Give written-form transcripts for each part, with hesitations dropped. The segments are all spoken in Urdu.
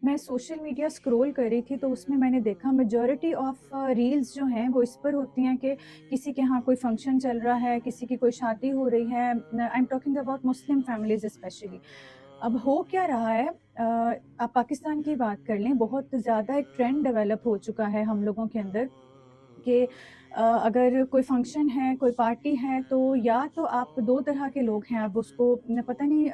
میں سوشل میڈیا اسکرول کر رہی تھی تو اس میں میں نے دیکھا میجورٹی آف ریلز جو ہیں وہ اس پر ہوتی ہیں کہ کسی کے ہاں کوئی فنکشن چل رہا ہے، کسی کی کوئی شادی ہو رہی ہے. I am talking about Muslim families specially. اب ہو کیا رہا ہے، آپ پاکستان کی بات کر لیں، بہت زیادہ ایک ٹرینڈ ڈیولپ ہو چکا ہے ہم لوگوں کے اندر کہ اگر کوئی فنکشن ہے، کوئی پارٹی ہے، تو یا تو آپ دو طرح کے لوگ ہیں. اب اس کو پتہ نہیں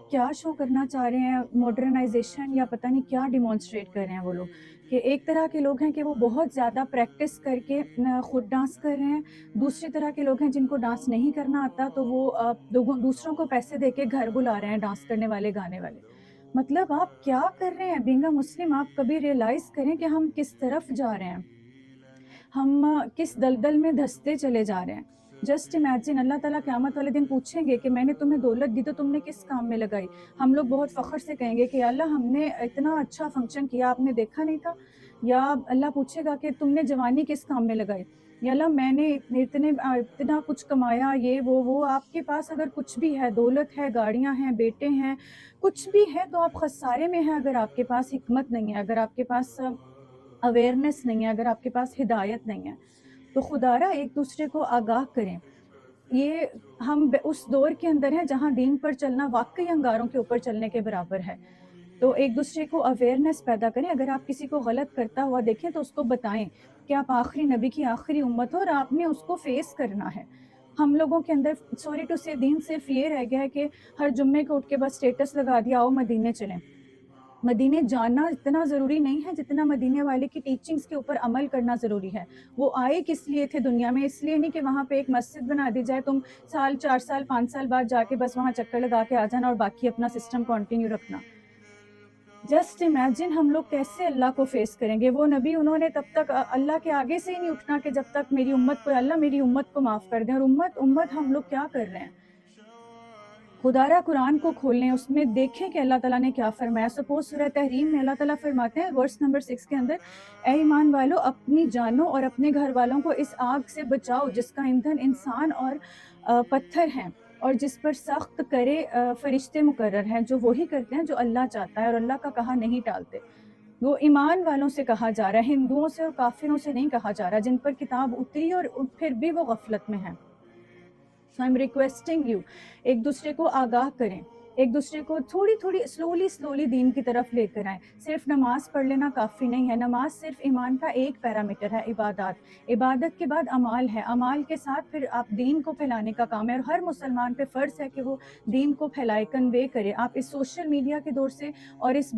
کیا شو کرنا چاہ رہے ہیں، ماڈرنائزیشن یا پتہ نہیں کیا ڈیمانسٹریٹ کر رہے ہیں وہ لوگ. کہ ایک طرح کے لوگ ہیں کہ وہ بہت زیادہ پریکٹس کر کے خود ڈانس کر رہے ہیں. دوسری طرح کے لوگ ہیں جن کو ڈانس نہیں کرنا آتا تو وہ دوسروں کو پیسے دے کے گھر بلا رہے ہیں ڈانس کرنے والے، گانے والے. مطلب آپ کیا کر رہے ہیں بینگ اے مسلم؟ آپ کبھی ریئلائز کریں کہ ہم کس طرف جا رہے ہیں، ہم کس دلدل میں دھستے چلے جا رہے ہیں. جسٹ امیجن اللہ تعالیٰ قیامت والے دن پوچھیں گے کہ میں نے تمہیں دولت دی تو تم نے کس کام میں لگائی. ہم لوگ بہت فخر سے کہیں گے کہ یا اللہ ہم نے اتنا اچھا فنکشن کیا، آپ نے دیکھا نہیں تھا. یا اللہ پوچھے گا کہ تم نے جوانی کس کام میں لگائی. یا اللہ میں نے اتنا کچھ کمایا، یہ وہ آپ کے پاس اگر کچھ بھی ہے، دولت ہے، گاڑیاں ہیں، بیٹے ہیں، کچھ بھی ہے، تو آپ خسارے میں ہیں اگر آپ کے پاس حکمت نہیں ہے، اگر آپ کے پاس اویئرنیس نہیں ہے، اگر آپ کے پاس ہدایت نہیں ہے. تو خدا را ایک دوسرے کو آگاہ کریں. یہ ہم اس دور کے اندر ہیں جہاں دین پر چلنا واقعی انگاروں کے اوپر چلنے کے برابر ہے. تو ایک دوسرے کو اویئرنیس پیدا کریں. اگر آپ کسی کو غلط کرتا ہوا دیکھیں تو اس کو بتائیں کہ آپ آخری نبی کی آخری امت ہو اور آپ نے اس کو فیس کرنا ہے. ہم لوگوں کے اندر سوری ٹو سے دین صرف یہ رہ گیا ہے کہ ہر جمعے کو اٹھ کے بس اسٹیٹس لگا دیا، آؤ مدینے چلیں. مدینے جانا اتنا ضروری نہیں ہے جتنا مدینے والے کی ٹیچنگز کے اوپر عمل کرنا ضروری ہے. وہ آئے کس لیے تھے دنیا میں؟ اس لیے نہیں کہ وہاں پہ ایک مسجد بنا دی جائے، تم سال 4 سال 5 سال بعد جا کے بس وہاں چکر لگا کے آ جانا اور باقی اپنا سسٹم کنٹینیو رکھنا. جسٹ امیجن ہم لوگ کیسے اللہ کو فیس کریں گے. وہ نبی انہوں نے تب تک اللہ کے آگے سے ہی نہیں اٹھنا کہ جب تک میری امت کو، اللہ میری امت کو معاف کر دیں. اور امت ہم لوگ کیا کر رہے ہیں؟ خدا را قرآن کو کھولیں، اس میں دیکھیں کہ اللہ تعالیٰ نے کیا فرمایا. سپوز سورہ تحریم میں اللہ تعالیٰ فرماتے ہیں ورس نمبر 6 کے اندر، اے ایمان والو اپنی جانوں اور اپنے گھر والوں کو اس آگ سے بچاؤ جس کا ایندھن انسان اور پتھر ہیں، اور جس پر سخت کرے فرشتے مقرر ہیں جو وہی کرتے ہیں جو اللہ چاہتا ہے اور اللہ کا کہا نہیں ٹالتے. وہ ایمان والوں سے کہا جا رہا ہے، ہندوؤں سے اور کافروں سے نہیں کہا جا رہا جن پر کتاب اتری اور پھر بھی وہ غفلت میں ہیں. سو ایم ریکویسٹنگ یو، ایک دوسرے کو آگاہ کریں، ایک دوسرے کو تھوڑی تھوڑی سلولی دین کی طرف لے کر آئیں. صرف نماز پڑھ لینا کافی نہیں ہے. نماز صرف ایمان کا ایک پیرامیٹر ہے. عبادت کے بعد اعمال ہے، اعمال کے ساتھ پھر آپ دین کو پھیلانے کا کام ہے، اور ہر مسلمان پہ فرض ہے کہ وہ دین کو پھیلائے، کنوے کرے. آپ اس سوشل میڈیا کے دور سے اور اس